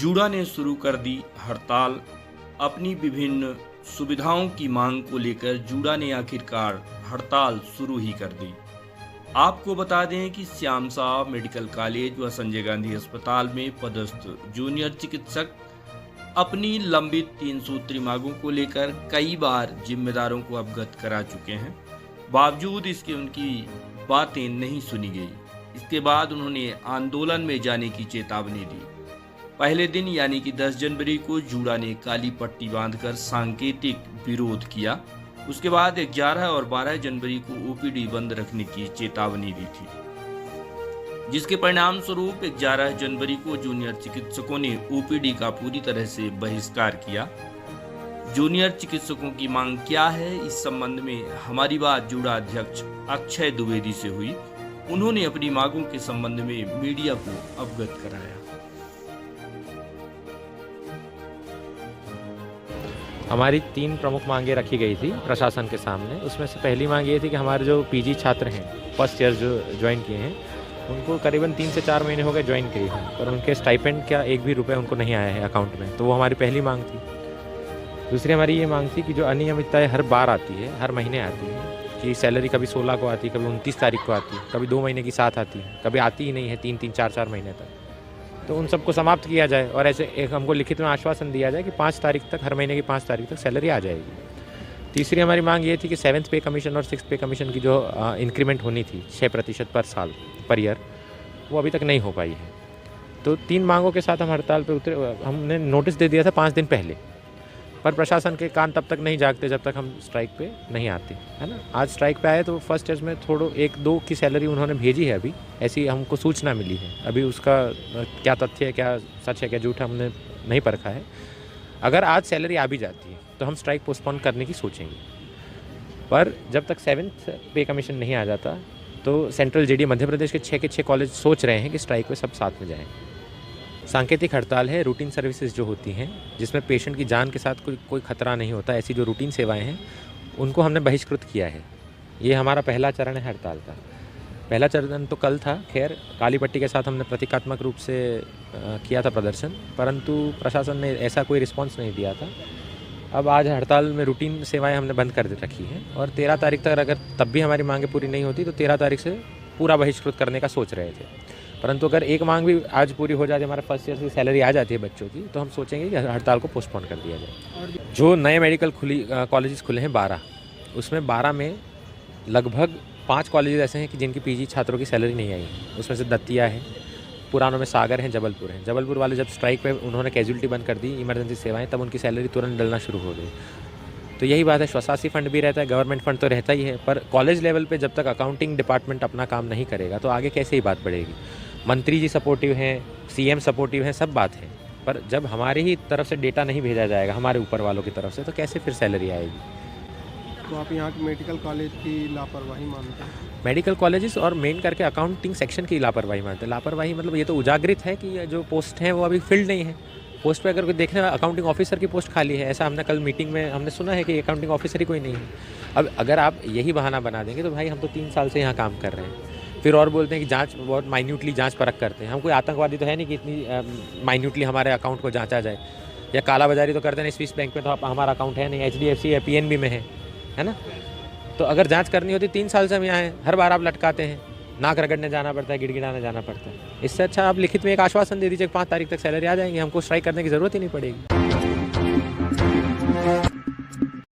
JUDA ने शुरू कर दी हड़ताल। अपनी विभिन्न सुविधाओं की मांग को लेकर जूडा ने आखिरकार हड़ताल शुरू ही कर दी। आपको बता दें कि श्याम शाह मेडिकल कॉलेज व संजय गांधी अस्पताल में पदस्थ जूनियर चिकित्सक अपनी लंबित 3 सूत्री मांगों को लेकर कई बार जिम्मेदारों को अवगत करा चुके हैं। बावजूद इसके उनकी बातें नहीं सुनी गई। इसके बाद उन्होंने आंदोलन में जाने की चेतावनी दी। पहले दिन यानी कि 10 जनवरी को जूडा ने काली पट्टी बांधकर सांकेतिक विरोध किया। उसके बाद 11 और 12 जनवरी को ओपीडी बंद रखने की चेतावनी दी थी, जिसके परिणाम स्वरूप 11 जनवरी को जूनियर चिकित्सकों ने ओपीडी का पूरी तरह से बहिष्कार किया। जूनियर चिकित्सकों की मांग क्या है, इस संबंध में हमारी बात जूडा अध्यक्ष अक्षय द्विवेदी से हुई। उन्होंने अपनी मांगों के संबंध में मीडिया को अवगत कराया। हमारी 3 प्रमुख मांगे रखी गई थी प्रशासन के सामने। उसमें से पहली मांग ये थी कि हमारे जो पीजी छात्र हैं, फर्स्ट ईयर जो ज्वाइन किए हैं, उनको करीबन 3 से 4 महीने हो गए ज्वाइन किए हैं, पर उनके स्टाइपेंड क्या एक भी रुपए उनको नहीं आया है अकाउंट में। तो वो हमारी पहली मांग थी। दूसरी हमारी ये मांग थी कि जो अनियमितताएँ हर बार आती है, हर महीने आती है, कि सैलरी कभी 16 को आती है, कभी 29 तारीख को आती है, कभी 2 महीने की साथ आती है, कभी आती ही नहीं है 3-3, 4-4 महीने तक। तो उन सबको समाप्त किया जाए और ऐसे एक हमको लिखित में आश्वासन दिया जाए कि 5 तारीख तक, हर महीने की 5 तारीख तक सैलरी आ जाएगी। तीसरी हमारी मांग ये थी कि 7th पे कमीशन और 6th पे कमीशन की जो इंक्रीमेंट होनी थी 6% पर साल पर ईयर, वो अभी तक नहीं हो पाई है। तो 3 मांगों के साथ हम हड़ताल पे उतरे। हमने नोटिस दे दिया था 5 दिन पहले, पर प्रशासन के कान तब तक नहीं जागते जब तक हम स्ट्राइक पे नहीं आते, है ना। आज स्ट्राइक पे आए तो फर्स्ट ईयर में थोड़ा 1-2 की सैलरी उन्होंने भेजी है, अभी ऐसी हमको सूचना मिली है। अभी उसका क्या तथ्य है, क्या सच है, क्या झूठ है, हमने नहीं परखा है। अगर आज सैलरी आ भी जाती है तो हम स्ट्राइक पोस्टपोन करने की सोचेंगे, पर जब तक 7th पे कमीशन नहीं आ जाता तो सेंट्रल जेडी मध्य प्रदेश के 6 के 6 कॉलेज सोच रहे हैं कि स्ट्राइक पे सब साथ में जाएँ। सांकेतिक हड़ताल है। रूटीन सर्विसेज जो होती हैं, जिसमें पेशेंट की जान के साथ कोई खतरा नहीं होता, ऐसी जो रूटीन सेवाएं हैं, उनको हमने बहिष्कृत किया है। ये हमारा पहला चरण है हड़ताल का। पहला चरण तो कल था। खैर, काली पट्टी के साथ हमने प्रतीकात्मक रूप से किया था प्रदर्शन, परंतु प्रशासन ने ऐसा कोई रिस्पॉन्स नहीं दिया था। अब आज हड़ताल में रूटीन सेवाएँ हमने बंद कर रखी हैं और 13 तारीख तक अगर तब भी हमारी मांगें पूरी नहीं होती तो 13 तारीख से पूरा बहिष्कृत करने का सोच रहे थे। परंतु अगर एक मांग भी आज पूरी हो जाती, हमारे फर्स्ट ईयर की सैलरी आ जाती है बच्चों की, तो हम सोचेंगे कि हड़ताल को पोस्टपोन कर दिया जाए। जो नए मेडिकल कॉलेजेस खुले हैं 12, उसमें 12 में लगभग 5 कॉलेजेस ऐसे हैं कि जिनकी पीजी छात्रों की सैलरी नहीं आई है। उसमें से दतिया है, पुरानों में सागर है, जबलपुर है। जबलपुर वाले जब स्ट्राइक पे उन्होंने कैजुअलिटी बंद कर दी, इमरजेंसी सेवाएँ, तब उनकी सैलरी तुरंत डलना शुरू हो गई। तो यही बात है, स्वशासी फंड भी रहता है, गवर्नमेंट फंड तो रहता ही है, पर कॉलेज लेवल पे जब तक अकाउंटिंग डिपार्टमेंट अपना काम नहीं करेगा तो आगे कैसे ही बात बढ़ेगी। मंत्री जी सपोर्टिव हैं, सीएम सपोर्टिव हैं, सब बात है, पर जब हमारी ही तरफ से डेटा नहीं भेजा जाएगा हमारे ऊपर वालों की तरफ से, तो कैसे फिर सैलरी आएगी। तो आप यहाँ के मेडिकल कॉलेज की लापरवाही मानते हैं? मेडिकल कॉलेजेस और मेन करके अकाउंटिंग सेक्शन की लापरवाही मानते हैं। लापरवाही मतलब ये तो उजागरित है कि जो पोस्ट हैं वो अभी फिल्ड नहीं है। पोस्ट पे अगर कोई देखने अकाउंटिंग ऑफिसर की पोस्ट खाली है, ऐसा हमने कल मीटिंग में हमने सुना है कि अकाउंटिंग ऑफिसर ही कोई नहीं है। अब अगर आप यही बहाना बना देंगे तो भाई हम तो 3 साल से यहाँ काम कर रहे हैं। फिर और बोलते हैं कि जांच बहुत माइन्यूटली जांच परख करते हैं। हम कोई आतंकवादी तो है नहीं कि इतनी माइन्यूटली हमारे अकाउंट को जांचा जाए, या कालाबाजारी तो करते नहीं। स्विस बैंक में तो हमारा अकाउंट है नहीं, HDFC या PNB में है ना। तो अगर जांच करनी होती, 3 साल से हम यहाँ हैं, हर बार आप लटकाते हैं, नाक रगड़ने जाना पड़ता है, गिड़गिड़ाने जाना पड़ता है। इससे अच्छा आप लिखित में एक आश्वासन दे दीजिए 5 तारीख तक सैलरी आ जाएंगे, हमको स्ट्राइक करने की ज़रूरत ही नहीं पड़ेगी।